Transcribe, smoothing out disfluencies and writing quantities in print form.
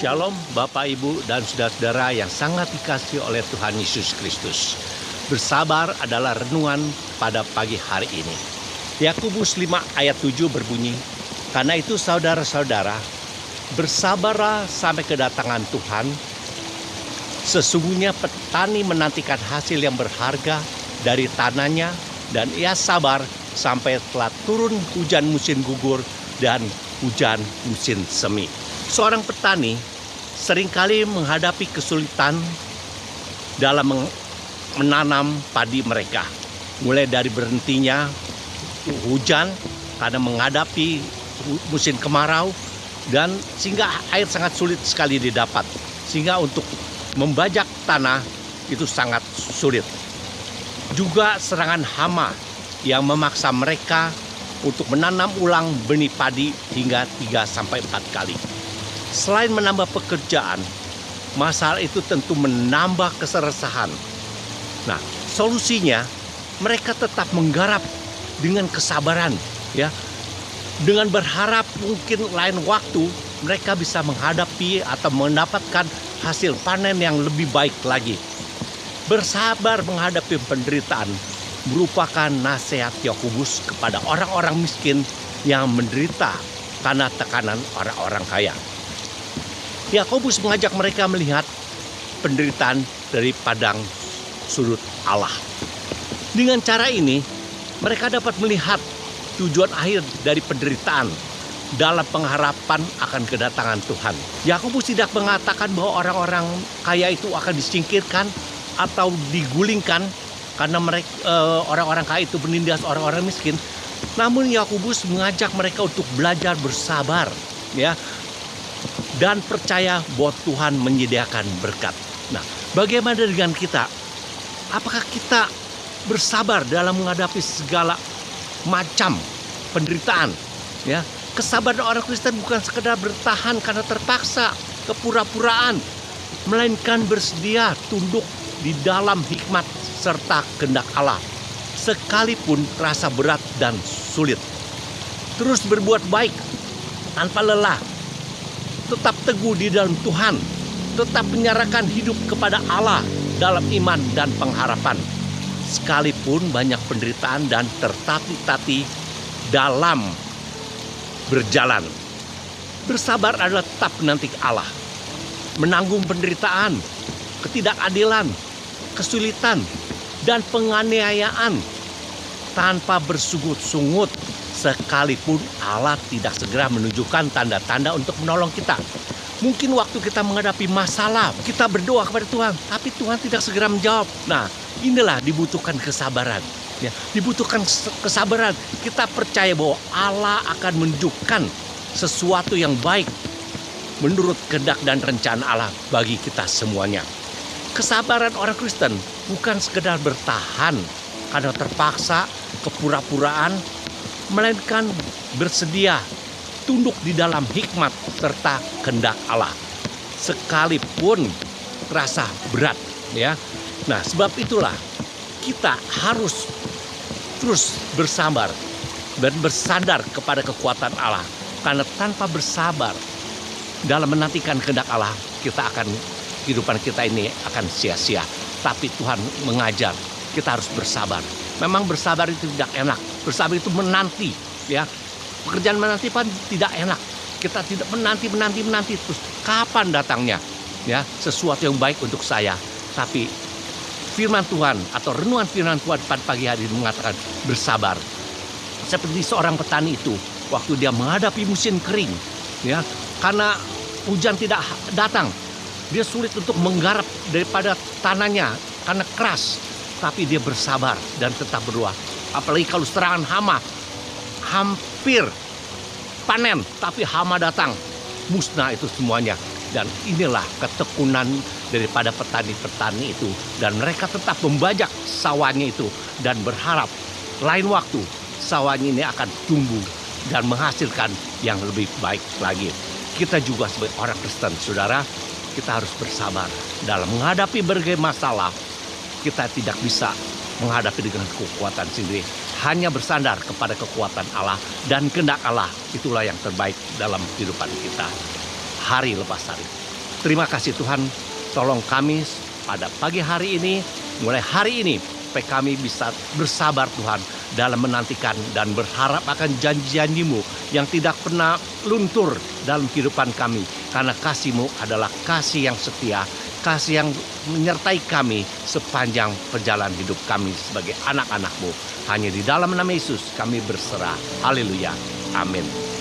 Shalom Bapak Ibu dan saudara-saudara yang sangat dikasihi oleh Tuhan Yesus Kristus. Bersabar adalah renungan pada pagi hari ini. Yakobus 5 ayat 7 berbunyi, "Karena itu saudara-saudara, bersabarlah sampai kedatangan Tuhan. Sesungguhnya petani menantikan hasil yang berharga dari tanahnya, dan ia sabar sampai telah turun hujan musim gugur dan hujan musim semi." Seorang petani seringkali menghadapi kesulitan dalam menanam padi mereka. Mulai dari berhentinya hujan karena menghadapi musim kemarau, dan sehingga air sangat sulit sekali didapat. Sehingga untuk membajak tanah itu sangat sulit. Juga serangan hama yang memaksa mereka untuk menanam ulang benih padi hingga 3-4 kali. Selain menambah pekerjaan, masalah itu tentu menambah keseresahan. Nah, solusinya mereka tetap menggarap dengan kesabaran, ya. Dengan berharap mungkin lain waktu mereka bisa menghadapi atau mendapatkan hasil panen yang lebih baik lagi. Bersabar menghadapi penderitaan merupakan nasihat Yakobus kepada orang-orang miskin yang menderita karena tekanan orang-orang kaya. Yakobus mengajak mereka melihat penderitaan dari padang sudut Allah. Dengan cara ini, mereka dapat melihat tujuan akhir dari penderitaan dalam pengharapan akan kedatangan Tuhan. Yakobus tidak mengatakan bahwa orang-orang kaya itu akan disingkirkan atau digulingkan karena mereka orang-orang kaya itu menindas orang-orang miskin. Namun Yakobus mengajak mereka untuk belajar bersabar, ya, dan percaya bahwa Tuhan menyediakan berkat. Nah, bagaimana dengan kita? Apakah kita bersabar dalam menghadapi segala macam penderitaan? Ya, kesabaran orang Kristen bukan sekedar bertahan karena terpaksa, kepura-puraan, melainkan bersedia tunduk di dalam hikmat serta kehendak Allah, sekalipun terasa berat dan sulit. Terus berbuat baik tanpa lelah, tetap teguh di dalam Tuhan, tetap menyerahkan hidup kepada Allah dalam iman dan pengharapan, sekalipun banyak penderitaan dan tertatih-tatih dalam berjalan. Bersabar adalah tetap menanti Allah, menanggung penderitaan, ketidakadilan, kesulitan, dan penganiayaan tanpa bersungut-sungut, sekalipun Allah tidak segera menunjukkan tanda-tanda untuk menolong kita. Mungkin waktu kita menghadapi masalah, kita berdoa kepada Tuhan, tapi Tuhan tidak segera menjawab. Nah, inilah dibutuhkan kesabaran. Ya, dibutuhkan kesabaran. Kita percaya bahwa Allah akan menunjukkan sesuatu yang baik menurut kehendak dan rencana Allah bagi kita semuanya. Kesabaran orang Kristen bukan sekedar bertahan karena terpaksa, kepura-puraan, melainkan bersedia tunduk di dalam hikmat serta kehendak Allah, sekalipun terasa berat, ya. Nah, sebab itulah kita harus terus bersabar dan bersandar kepada kekuatan Allah, karena tanpa bersabar dalam menantikan kehendak Allah, kehidupan kita ini akan sia-sia. Tapi Tuhan mengajar kita harus bersabar. Memang bersabar itu tidak enak. Bersabar itu menanti, ya. Pekerjaan menanti pun tidak enak. Kita tidak menanti terus kapan datangnya, ya, sesuatu yang baik untuk saya. Tapi firman Tuhan atau renungan firman Tuhan pada pagi hari ini mengatakan bersabar. Seperti seorang petani itu waktu dia menghadapi musim kering, ya, karena hujan tidak datang, dia sulit untuk menggarap daripada tanahnya karena keras. Tapi dia bersabar dan tetap berdoa. Apalagi kalau serangan hama, hampir panen, tapi hama datang, musnah itu semuanya. Dan inilah ketekunan daripada petani-petani itu. Dan mereka tetap membajak sawahnya itu dan berharap lain waktu sawahnya ini akan tumbuh dan menghasilkan yang lebih baik lagi. Kita juga sebagai orang Kristen, saudara, kita harus bersabar dalam menghadapi berbagai masalah. Kita tidak bisa menghadapi dengan kekuatan sendiri. Hanya bersandar kepada kekuatan Allah dan kehendak Allah. Itulah yang terbaik dalam kehidupan kita hari lepas hari. Terima kasih Tuhan, tolong kami pada pagi hari ini, mulai hari ini, supaya kami bisa bersabar Tuhan dalam menantikan dan berharap akan janji-janji-Mu yang tidak pernah luntur dalam kehidupan kami. Karena kasih-Mu adalah kasih yang setia, kasih yang menyertai kami sepanjang perjalanan hidup kami sebagai anak-anak-Mu. Hanya di dalam nama Yesus kami berserah. Haleluya. Amin.